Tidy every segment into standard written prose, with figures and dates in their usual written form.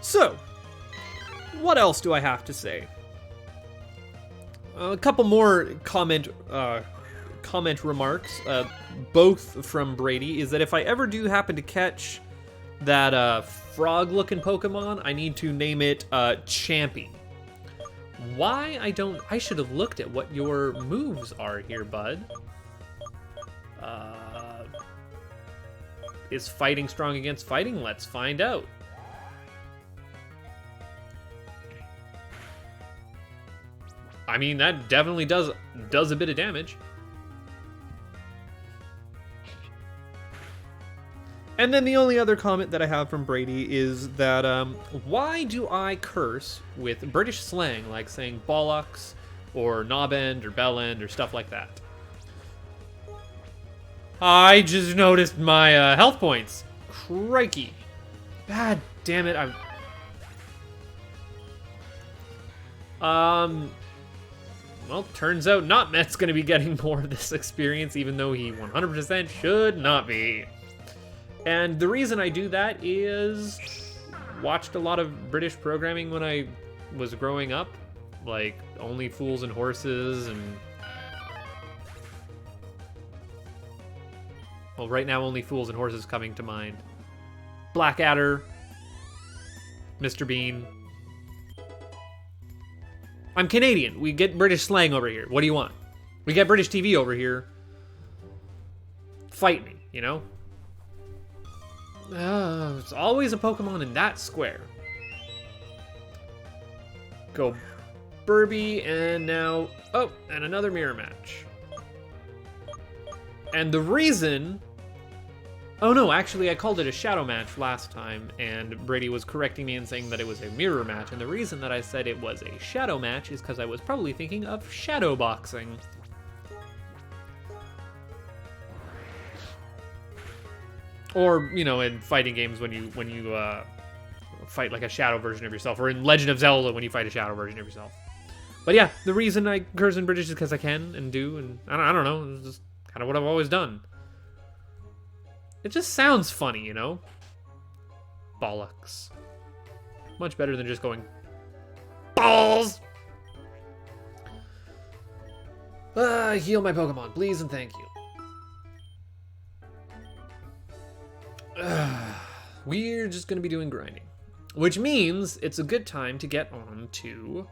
So, what else do I have to say? A couple more comment remarks, both from Brady, is that if I ever do happen to catch that frog-looking Pokemon, I need to name it Champy. Why I should have looked at what your moves are here, bud. Is fighting strong against fighting? Let's find out. I mean, that definitely does a bit of damage. And then the only other comment that I have from Brady is that, why do I curse with British slang, like saying bollocks, or knob end, or bell end, or stuff like that? I just noticed my health points. Crikey. God damn it, well, turns out Notmet's gonna be getting more of this experience, even though he 100% should not be. And the reason I do that is watched a lot of British programming when I was growing up, like Only Fools and Horses, and well, right now Only Fools and Horses coming to mind. Blackadder, Mr. Bean. I'm Canadian. We get British slang over here. What do you want? We get British TV over here. Fight me, you know? It's always a Pokemon in that square. Go Burby, and now... Oh, and another mirror match. And the reason... Oh no, actually I called it a shadow match last time, and Brady was correcting me and saying that it was a mirror match, and the reason that I said it was a shadow match is because I was probably thinking of shadow boxing. Or, you know, in fighting games when you fight like a shadow version of yourself, or in Legend of Zelda when you fight a shadow version of yourself. But yeah, the reason I curse in British is because I can and do, and I don't know, it's just kind of what I've always done. It just sounds funny, you know? Bollocks. Much better than just going, balls! Heal my Pokemon, please and thank you. We're just going to be doing grinding. Which means it's a good time to get on to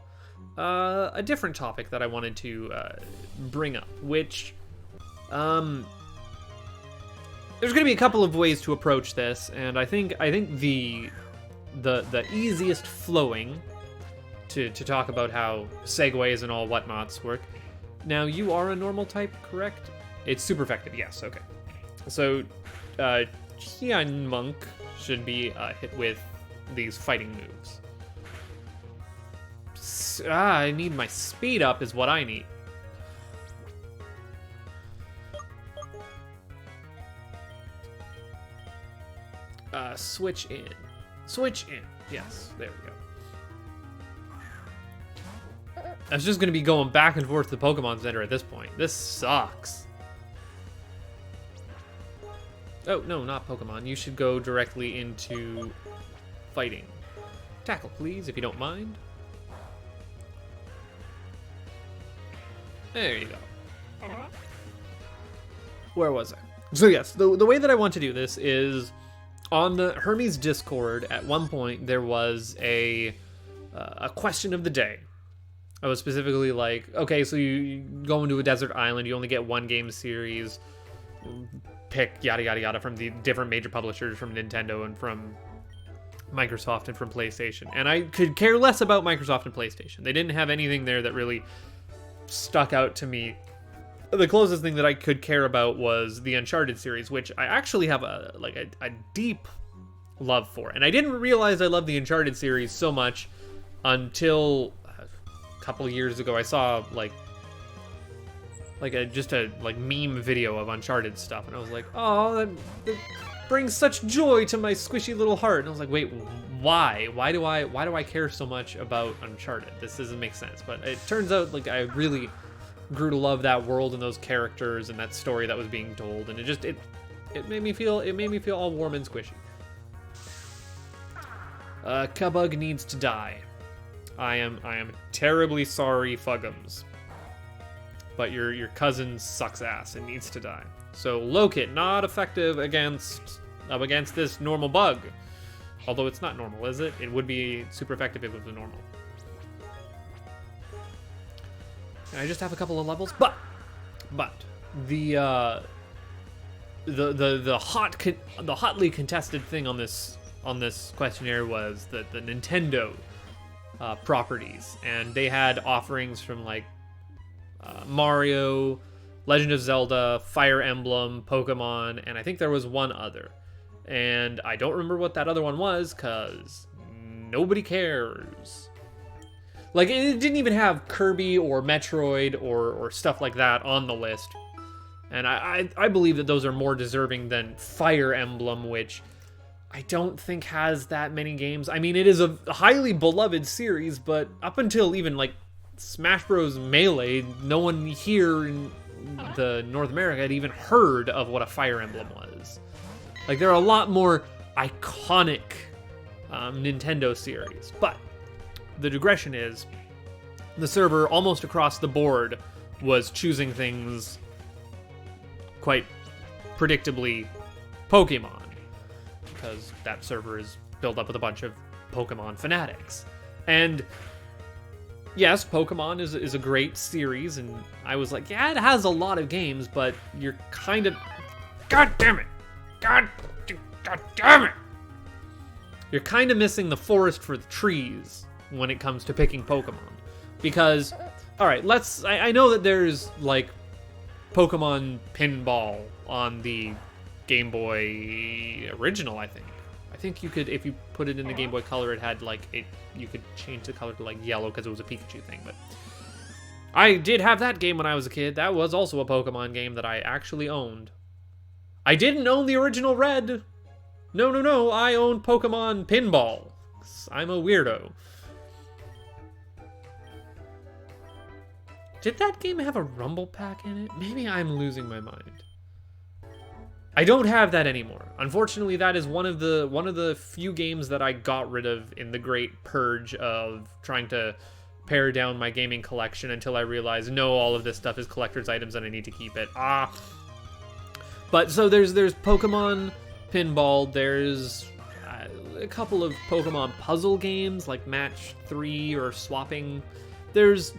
a different topic that I wanted to bring up, which... There's going to be a couple of ways to approach this, and I think the easiest flowing to talk about how segues and all whatnots work. Now, you are a normal type, correct? It's super effective, yes, okay. So, Monk should be hit with these fighting moves. I need my speed up is what I need. Switch in. Switch in. Yes, there we go. I was just going to be going back and forth to the Pokemon Center at this point. This sucks. Oh, no, not Pokemon. You should go directly into fighting. Tackle, please, if you don't mind. There you go. Where was I? So yes, the way that I want to do this is... On the Hermes Discord, at one point, there was a question of the day. I was specifically like, okay, so you go into a desert island, you only get one game series, pick yada yada yada from the different major publishers from Nintendo and from Microsoft and from PlayStation. And I could care less about Microsoft and PlayStation. They didn't have anything there that really stuck out to me. The closest thing that I could care about was the Uncharted series, which I actually have a deep love for. And I didn't realize I loved the Uncharted series so much until a couple years ago. I saw just a meme video of Uncharted stuff, and I was like, oh, that brings such joy to my squishy little heart. And I was like, wait, why? Why do I care so much about Uncharted? This doesn't make sense. But it turns out like I really grew to love that world and those characters and that story that was being told, and it made me feel all warm and squishy. Cubug needs to die. I am terribly sorry, Fuggums, but your cousin sucks ass and needs to die. So Lokit, not effective against this normal bug. Although it's not normal, is it? It would be super effective if it was normal. And I just have a couple of levels, but the hotly contested thing on this questionnaire was the Nintendo properties, and they had offerings from like Mario, Legend of Zelda, Fire Emblem, Pokemon, and I think there was one other. And I don't remember what that other one was, because nobody cares. Like, it didn't even have Kirby or Metroid or stuff like that on the list. And I believe that those are more deserving than Fire Emblem, which I don't think has that many games. I mean, it is a highly beloved series, but up until even, like, Smash Bros. Melee, no one here in the North America had even heard of what a Fire Emblem was. Like, there are a lot more iconic Nintendo series. But the digression is, the server almost across the board was choosing things quite predictably Pokemon, because that server is built up with a bunch of Pokemon fanatics. And yes, Pokemon is a great series, and I was like, yeah, it has a lot of games, but you're kind of... God damn it! God damn it! You're kind of missing the forest for the trees when it comes to picking Pokemon. Because, alright, I know that there's, like, Pokemon Pinball on the Game Boy original, I think. I think you could, if you put it in the Game Boy Color, it had, like, you could change the color to, like, yellow because it was a Pikachu thing, but... I did have that game when I was a kid. That was also a Pokemon game that I actually owned. I didn't own the original Red. No, I owned Pokemon Pinball. I'm a weirdo. Did that game have a Rumble Pack in it? Maybe I'm losing my mind. I don't have that anymore. Unfortunately, that is one of the few games that I got rid of in the great purge of trying to pare down my gaming collection until I realized, no, all of this stuff is collector's items and I need to keep it. But so there's Pokemon Pinball, there's a couple of Pokemon puzzle games like Match 3 or Swapping. There's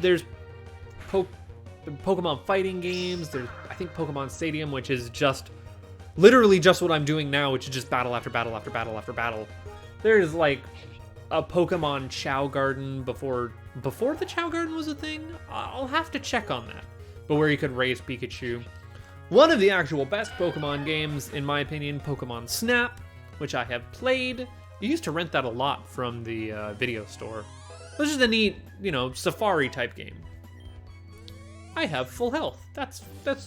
Pokemon fighting games, there's I think Pokemon Stadium, which is just literally just what I'm doing now, which is just battle after battle after battle after battle. There's like a Pokemon Chow Garden before the Chow Garden was a thing. I'll have to check on that. But where you could raise Pikachu. One of the actual best Pokemon games, in my opinion, Pokemon Snap, which I have played. You used to rent that a lot from the video store. This is a neat, safari type game. I have full health. That's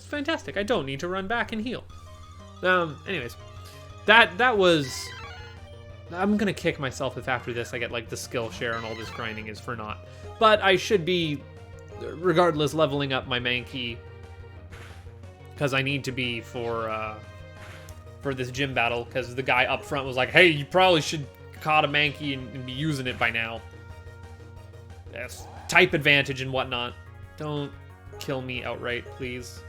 fantastic. I don't need to run back and heal. Anyways, that was... I'm gonna kick myself if after this I get like the skill share and all this grinding is for naught. But I should be, regardless, leveling up my Mankey, because I need to be for this gym battle, because the guy up front was like, hey, you probably should caught a Mankey and be using it by now. Yes, type advantage and whatnot. Don't kill me outright, please.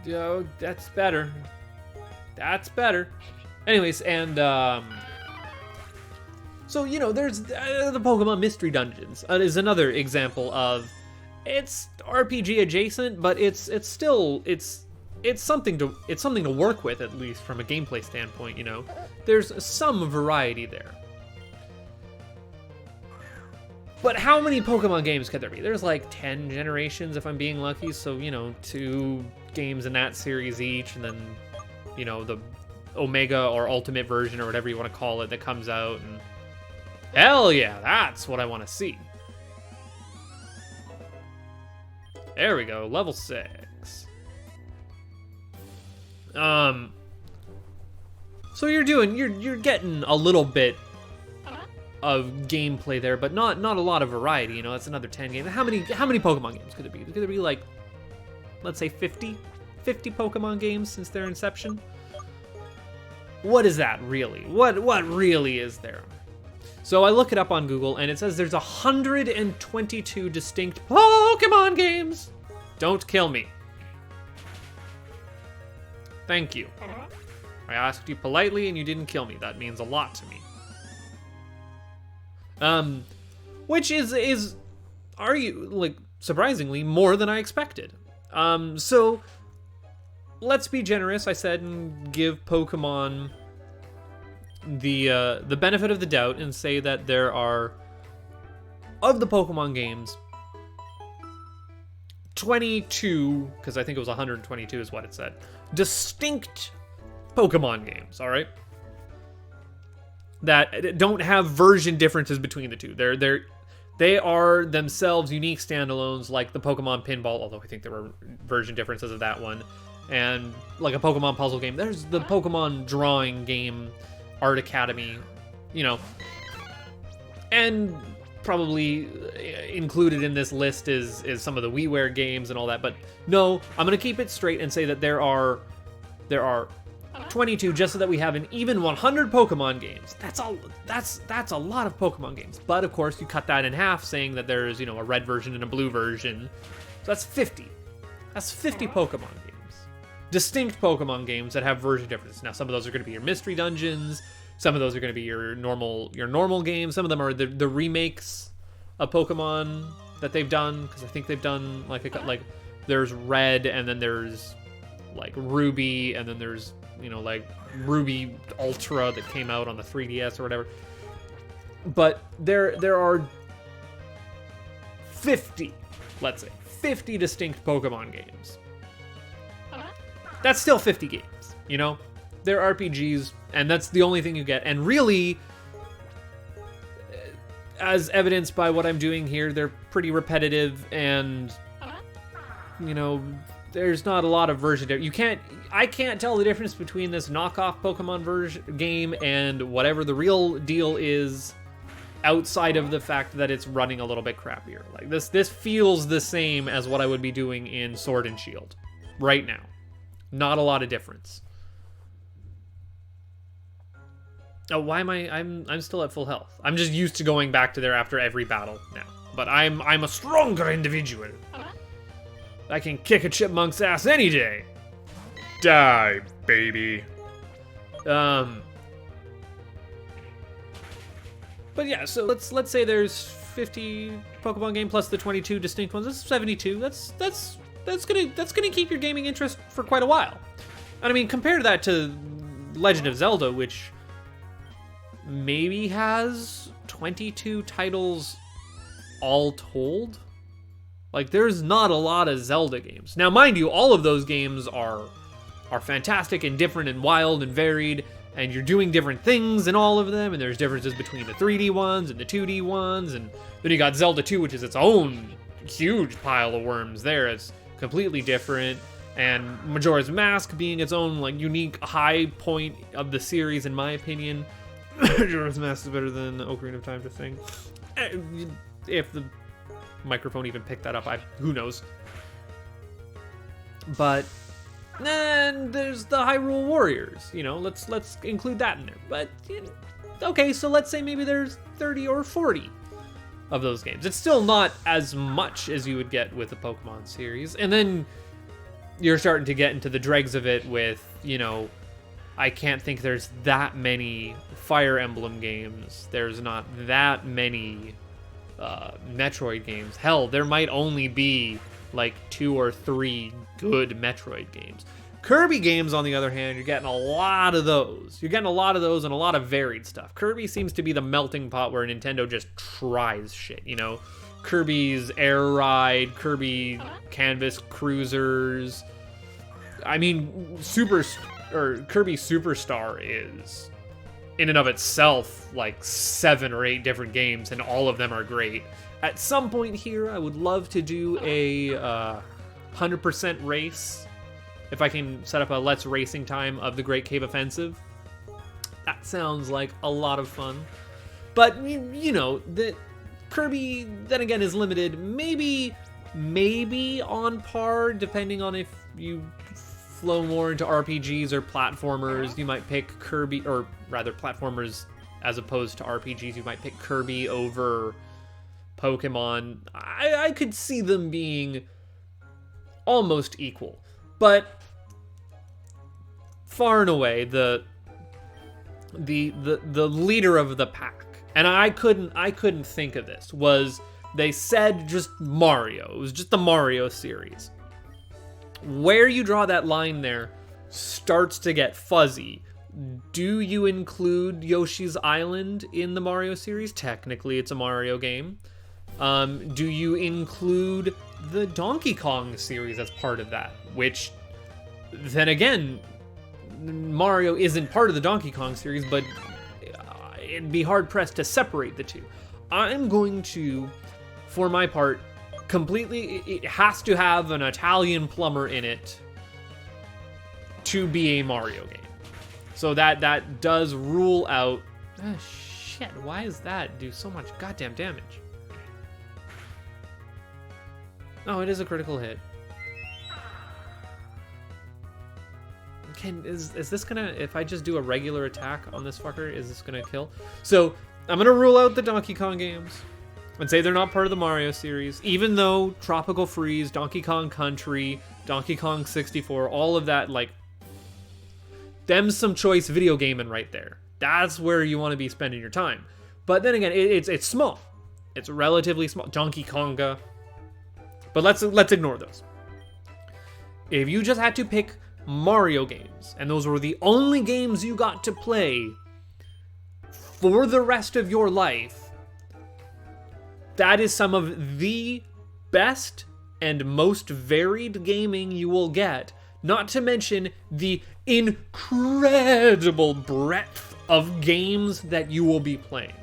Yo, that's better. That's better. Anyways, and so there's the Pokemon Mystery Dungeons is another example of, it's RPG adjacent, but it's still something to work with, at least from a gameplay standpoint. There's some variety there. But how many Pokemon games could there be? There's like 10 generations if I'm being lucky, so 2 games in that series each, and then the Omega or Ultimate version or whatever you want to call it that comes out, and hell yeah, that's what I want to see. There we go, level 6. So you're getting a little bit of gameplay there, but not a lot of variety. You know, that's another 10 games. How many Pokemon games could it be? Could it be like, let's say 50 Pokemon games since their inception? What is that really? What really is there? So I look it up on Google, and it says there's 122 distinct Pokemon games. Don't kill me. Thank you. I asked you politely, and you didn't kill me. That means a lot to me. Which is surprisingly more than I expected. So let's be generous, I said, and give Pokemon the benefit of the doubt and say that there are, of the Pokemon games, 22, because I think it was 122 is what it said, distinct Pokemon games, all right? That don't have version differences between the two. They are themselves unique standalones, like the Pokemon Pinball, although I think there were version differences of that one, and like a Pokemon puzzle game. There's the Pokemon drawing game, Art Academy, you know, and probably included in this list is some of the WiiWare games and all that. But no, I'm gonna keep it straight and say that there are 22, just so that we have an even 100 Pokemon games. That's a lot of Pokemon games. But of course, you cut that in half, saying that there's, you know, a red version and a blue version. So that's 50. That's 50 Pokemon games. Distinct Pokemon games that have version differences. Now, some of those are going to be your mystery dungeons. Some of those are going to be your normal games. Some of them are the remakes of Pokemon that they've done, because I think they've done like there's Red, and then there's like Ruby, and then there's, you know, like Ruby Ultra that came out on the 3DS or whatever. But there are 50, let's say, 50 distinct Pokemon games. That's still 50 games, you know? They're RPGs, and that's the only thing you get. And really, as evidenced by what I'm doing here, they're pretty repetitive, and, you know, there's not a lot of version. I can't tell the difference between this knockoff Pokemon version game and whatever the real deal is, outside of the fact that it's running a little bit crappier. Like this feels the same as what I would be doing in Sword and Shield right now. Not a lot of difference. Oh, why am I'm still at full health. I'm just used to going back to there after every battle now. But I'm a stronger individual. I can kick a chipmunk's ass any day. Die, baby. But yeah, so let's say there's 50 Pokemon game plus the 22 distinct ones. That's 72. That's gonna keep your gaming interest for quite a while. And I mean, compare that to Legend of Zelda, which maybe has 22 titles all told. Like, there's not a lot of Zelda games. Now, mind you, all of those games are fantastic and different and wild and varied, and you're doing different things in all of them, and there's differences between the 3D ones and the 2D ones, and then you got Zelda 2, which is its own huge pile of worms there. It's completely different, and Majora's Mask being its own, like, unique high point of the series, in my opinion. Majora's Mask is better than Ocarina of Time, to think. If the microphone even picked that up, who knows. But then there's the Hyrule Warriors, you know, let's include that in there. But okay, so let's say maybe there's 30 or 40 of those games. It's still not as much as you would get with the Pokemon series. And then you're starting to get into the dregs of it with, you know, I can't think there's that many Fire Emblem games. There's not that many Metroid games. Hell, there might only be like 2 or 3 good Metroid games. Kirby games, on the other hand, you're getting a lot of those. You're getting a lot of those and a lot of varied stuff. Kirby seems to be the melting pot where Nintendo just tries shit, you know? Kirby's Air Ride, Kirby Canvas Cruisers. I mean, Kirby Superstar is, in and of itself, like 7 or 8 different games, and all of them are great. At some point here, I would love to do a 100% race. If I can set up a Let's Racing time of the Great Cave Offensive. That sounds like a lot of fun. But, you know, the Kirby, then again, is limited. Maybe on par, depending on if you flow more into RPGs or platformers. You might pick Kirby, or rather platformers as opposed to RPGs. You might pick Kirby over Pokemon. I could see them being almost equal, but far and away the leader of the pack, and I couldn't think of this, was they said just Mario. It was just the Mario series. Where you draw that line there starts to get fuzzy. Do you include Yoshi's Island in the Mario series? Technically, it's a Mario game. Do you include the Donkey Kong series as part of that? Which, then again, Mario isn't part of the Donkey Kong series, but it'd be hard-pressed to separate the two. I'm going to, for my part, completely, it has to have an Italian plumber in it to be a Mario game. So that does rule out... Ah, shit, why does that do so much goddamn damage? Oh, it is a critical hit. Is this gonna... If I just do a regular attack on this fucker, is this gonna kill? So, I'm gonna rule out the Donkey Kong games and say they're not part of the Mario series, even though Tropical Freeze, Donkey Kong Country, Donkey Kong 64, all of that, like, them's some choice video gaming right there. That's where you want to be spending your time. But then again, it's small. It's relatively small. Donkey Konga. But let's ignore those. If you just had to pick Mario games, and those were the only games you got to play for the rest of your life, that is some of the best and most varied gaming you will get, not to mention the incredible breadth of games that you will be playing.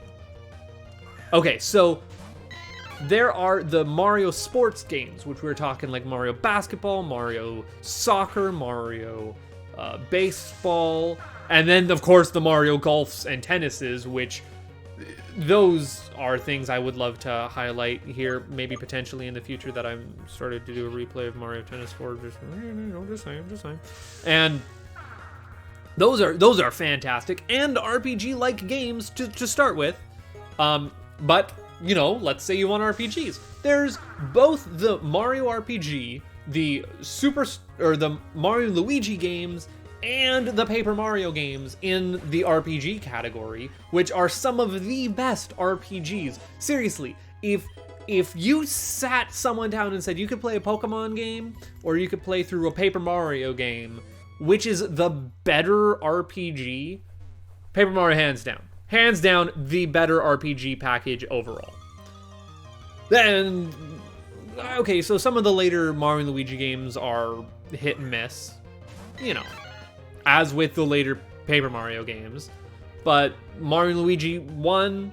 Okay, so there are the Mario sports games, which we're talking like Mario Basketball, Mario Soccer, Mario Baseball, and then, of course, the Mario Golfs and Tennises, which those are things I would love to highlight here, maybe potentially in the future, that I'm started to do a replay of Mario Tennis for. Just saying. And those are fantastic and RPG-like games to start with. But you know, let's say you want RPGs. There's both the Mario RPG, the the Mario Luigi games, and the Paper Mario games in the RPG category, which are some of the best RPGs. Seriously, if you sat someone down and said you could play a Pokemon game, or you could play through a Paper Mario game, which is the better RPG? Paper Mario, hands down. Hands down, the better RPG package overall. Then, okay, so some of the later Mario and Luigi games are hit and miss, you know, as with the later Paper Mario games. But Mario and Luigi 1,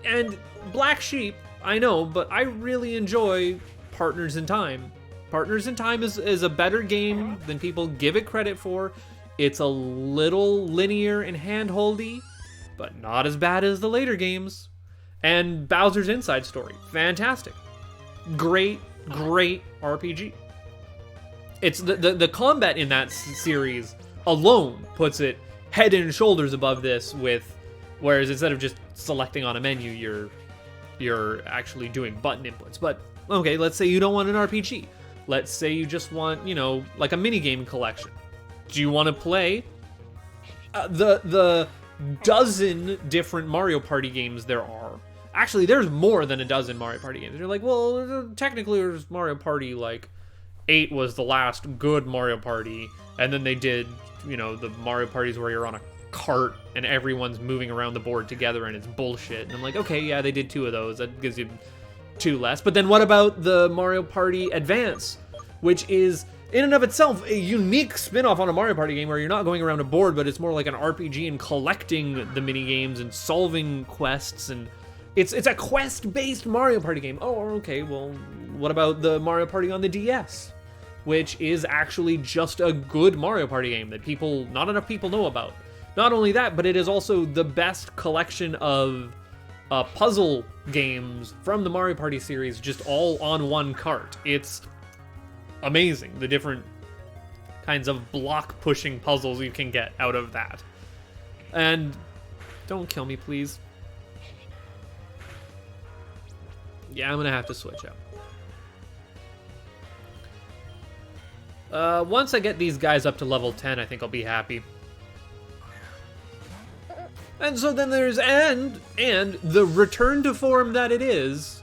and Black Sheep, I know, but I really enjoy Partners in Time. Partners in Time is a better game than people give it credit for. It's a little linear and hand-holdy, but not as bad as the later games. And Bowser's Inside Story, fantastic. Great RPG. It's the combat in that series alone puts it head and shoulders above this, whereas instead of just selecting on a menu, you're actually doing button inputs. But okay, let's say you don't want an RPG. Let's say you just want, you know, like a minigame collection. Do you want to play the dozen different Mario Party games there are? Actually, there's more than a dozen Mario Party games. You're like, well, technically there's Mario Party, like, 8 was the last good Mario Party, and then they did, you know, the Mario Parties where you're on a cart and everyone's moving around the board together and it's bullshit. And I'm like, okay, yeah, they did 2 of those. That gives you 2 less. But then what about the Mario Party Advance, which is, in and of itself, a unique spin-off on a Mario Party game where you're not going around a board, but it's more like an RPG and collecting the mini-games and solving quests, and it's a quest-based Mario Party game. Oh, okay, well, what about the Mario Party on the DS, which is actually just a good Mario Party game that not enough people know about. Not only that, but it is also the best collection of puzzle games from the Mario Party series just all on one cart. It's amazing, the different kinds of block-pushing puzzles you can get out of that. And don't kill me, please. Yeah, I'm gonna have to switch out. Once I get these guys up to level 10, I think I'll be happy. And so then there's and the return to form that it is,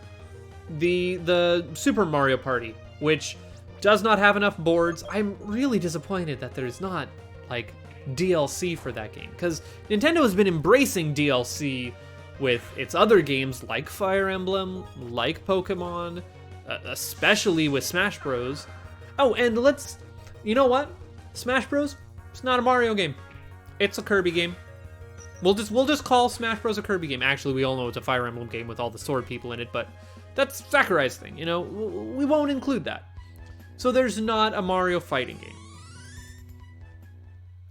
the Super Mario Party, which does not have enough boards. I'm really disappointed that there's not, like, DLC for that game, because Nintendo has been embracing DLC with its other games like Fire Emblem, like Pokemon, especially with Smash Bros. Oh, and you know what? Smash Bros. It's not a Mario game. It's a Kirby game. We'll just call Smash Bros. A Kirby game. Actually, we all know it's a Fire Emblem game with all the sword people in it, but that's Sakurai's thing, you know? We won't include that. So there's not a Mario fighting game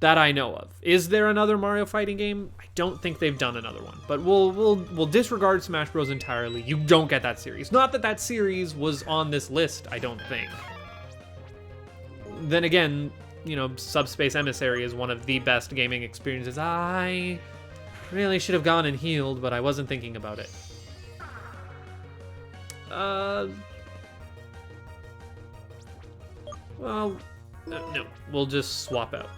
that I know of. Is there another Mario fighting game? I don't think they've done another one, but we'll disregard Smash Bros. Entirely. You don't get that series. Not that that series was on this list, I don't think. Then again, you know, Subspace Emissary is one of the best gaming experiences. I really should have gone and healed, but I wasn't thinking about it. Well, no, we'll just swap out.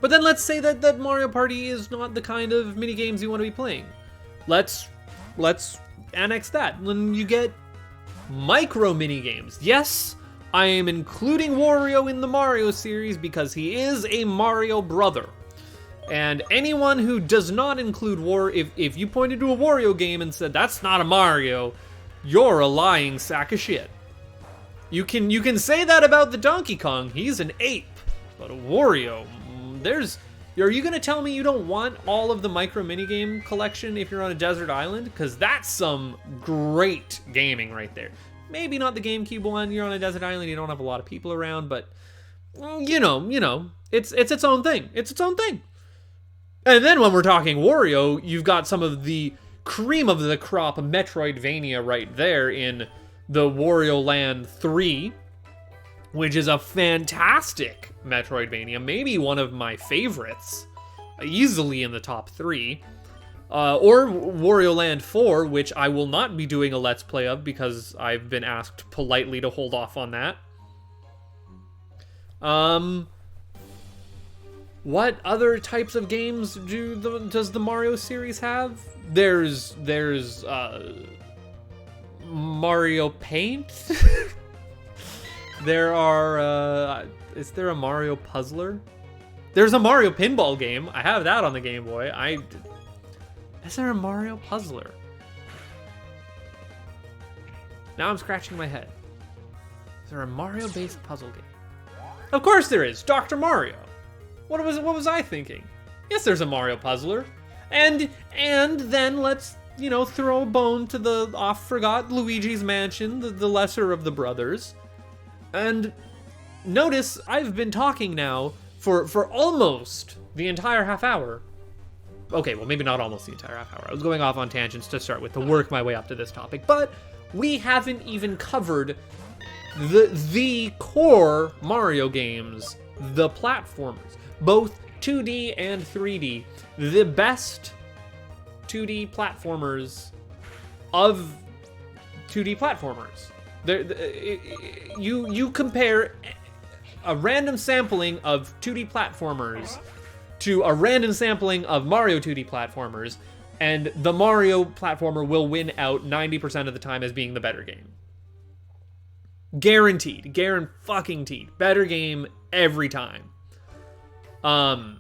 But then let's say that Mario Party is not the kind of minigames you want to be playing. Let's annex that. Then you get micro minigames. Yes, I am including Wario in the Mario series because he is a Mario brother. And anyone who does not include if you pointed to a Wario game and said that's not a Mario, you're a lying sack of shit. You can say that about the Donkey Kong, he's an ape, but a Wario, are you gonna tell me you don't want all of the micro minigame collection if you're on a desert island? Because that's some great gaming right there. Maybe not the GameCube one, you're on a desert island, you don't have a lot of people around, but you know, it's its own thing. It's its own thing. And then when we're talking Wario, you've got some of the cream of the crop Metroidvania right there in the Wario Land 3, which is a fantastic Metroidvania, maybe one of my favorites, easily in the top 3. Or Wario Land 4, which I will not be doing a Let's Play of because I've been asked politely to hold off on that. What other types of games does the Mario series have? There's Mario Paint. There are, is there a Mario Puzzler? There's a Mario Pinball game. I have that on the Game Boy. Is there a Mario Puzzler? Now I'm scratching my head. Is there a Mario-based puzzle game? Of course there is. Dr. Mario. What was I thinking? Yes, there's a Mario Puzzler. And then let's, you know, throw a bone to the oft-forgot Luigi's Mansion, the lesser of the brothers. And notice I've been talking now for almost the entire half hour. Okay, well, maybe not almost the entire half hour. I was going off on tangents to start with to work my way up to this topic, but we haven't even covered the core Mario games, the platformers, both 2D and 3D, the best 2D platformers of 2D platformers. You compare a random sampling of 2D platformers to a random sampling of Mario 2D platformers, and the Mario platformer will win out 90% of the time as being the better game. Guaranteed. Guaranteed. Better game every time. And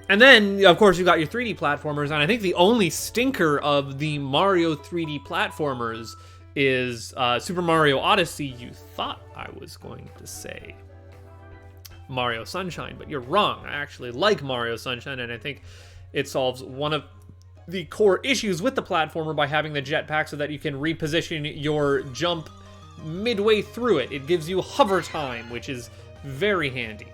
then, of course, you've got your 3D platformers, and I think the only stinker of the Mario 3D platformers is Super Mario Odyssey. You thought I was going to say Mario Sunshine, but you're wrong. I actually like Mario Sunshine, and I think it solves one of the core issues with the platformer by having the jetpack so that you can reposition your jump midway through it. It gives you hover time, which is very handy.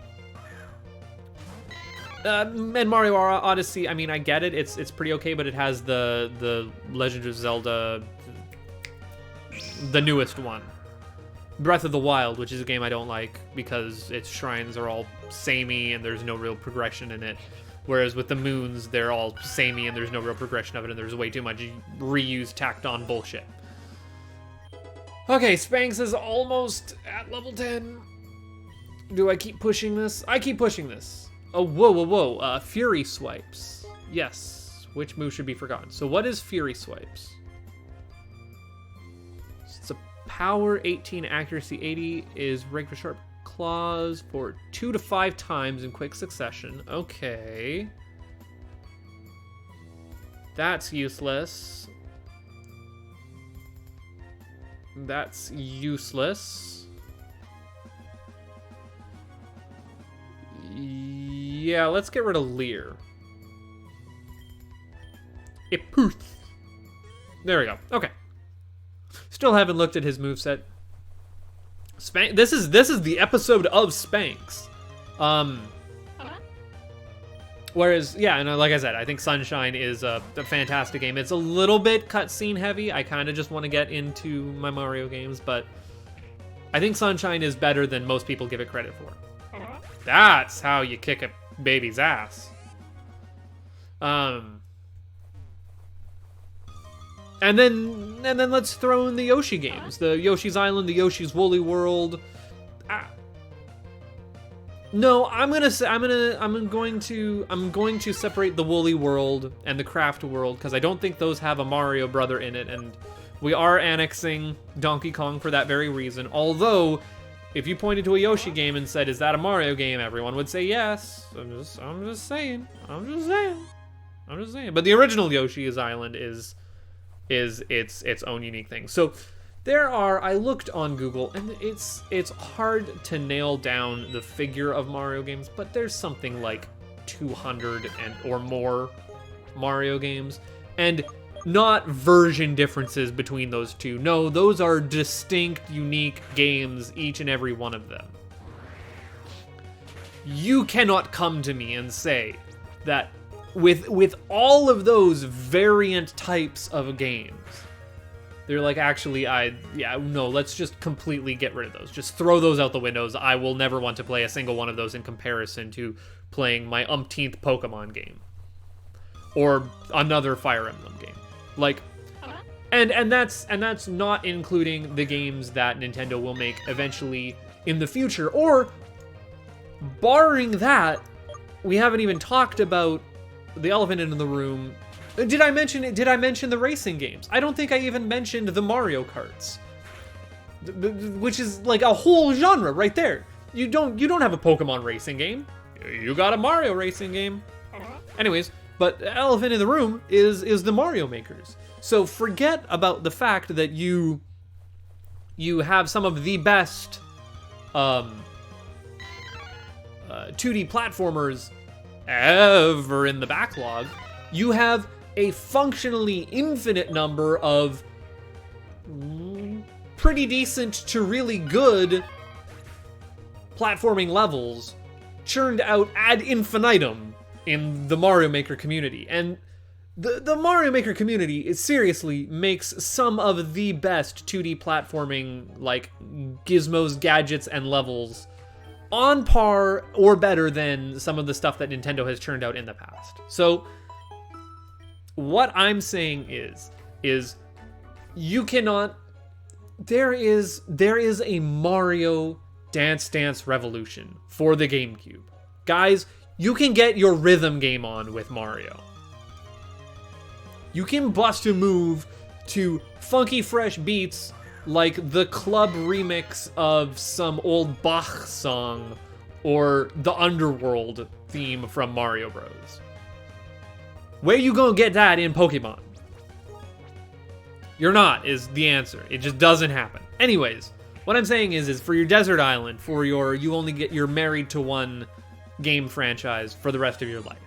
And Mario Odyssey, I mean, I get it. It's pretty okay, but it has the Legend of Zelda, the newest one, Breath of the Wild, which is a game I don't like because its shrines are all samey and there's no real progression in it. Whereas with the moons, they're all samey and there's no real progression of it, and there's way too much reused, tacked on bullshit. Okay, Spanx is almost at level 10. Do I keep pushing this? I keep pushing this. Oh, whoa. Fury Swipes. Yes. Which move should be forgotten? So what is Fury Swipes? It's a power 18, accuracy 80, is rank for sharp claws for 2 to 5 times in quick succession. Okay. That's useless. That's useless. Yeah, let's get rid of Leer. Iputh. There we go. Okay. Still haven't looked at his moveset. This is the episode of Spanx. Whereas, yeah, and like I said, I think Sunshine is a fantastic game. It's a little bit cutscene heavy. I kind of just want to get into my Mario games, but I think Sunshine is better than most people give it credit for. That's how you kick a baby's ass. And then let's throw in the Yoshi games. The Yoshi's Island, the Yoshi's Woolly World. No, I'm going to separate the Woolly World and the Craft World because I don't think those have a Mario brother in it, and we are annexing Donkey Kong for that very reason. Although, if you pointed to a Yoshi game and said, "Is that a Mario game?" everyone would say yes. I'm just saying. But the original Yoshi's Island is its own unique thing. So I looked on Google, and it's hard to nail down the figure of Mario games, but there's something like 200 or more Mario games, and not version differences between those two. No, those are distinct, unique games, each and every one of them. You cannot come to me and say that with all of those variant types of games, they're like, actually, let's just completely get rid of those. Just throw those out the windows. I will never want to play a single one of those in comparison to playing my umpteenth Pokemon game. Or another Fire Emblem game. Like, and that's not including the games that Nintendo will make eventually in the future. Or, barring that, we haven't even talked about the elephant in the room. Did I mention the racing games? I don't think I even mentioned the Mario Karts, which is like a whole genre right there. You don't have a Pokemon racing game. You got a Mario racing game. Anyways, but elephant in the room is the Mario makers. So forget about the fact that you have some of the best 2D platformers ever in the backlog. You have a functionally infinite number of pretty decent to really good platforming levels churned out ad infinitum in the Mario Maker community. And the Mario Maker community seriously makes some of the best 2D platforming, like, gizmos, gadgets, and levels on par or better than some of the stuff that Nintendo has churned out in the past. So what I'm saying is you cannot. There is a Mario Dance Dance Revolution for the GameCube. Guys, you can get your rhythm game on with Mario. You can bust a move to funky fresh beats like the club remix of some old Bach song or the Underworld theme from Mario Bros. Where you gonna get that in Pokemon? You're not, is the answer. It just doesn't happen. Anyways, what I'm saying is for your Desert Island, for you're married to one game franchise for the rest of your life,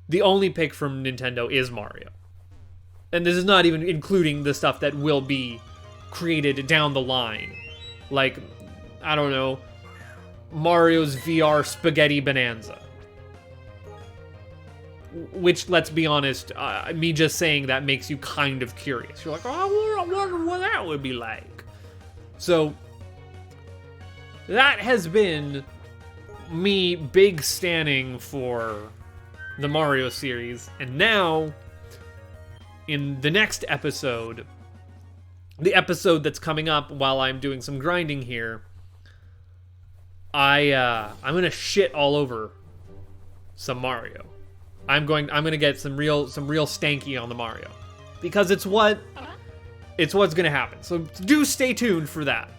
the only pick from Nintendo is Mario. And this is not even including the stuff that will be created down the line. Like, I don't know, Mario's VR Spaghetti Bonanza. which, let's be honest, me just saying that makes you kind of curious. You're like, oh, I wonder what that would be like. So that has been me big standing for the Mario series, and now in the next episode, the episode that's coming up while I'm doing some grinding here, I'm gonna shit all over some Mario. I'm gonna get some real stanky on the Mario, because it's what's gonna happen. So do stay tuned for that.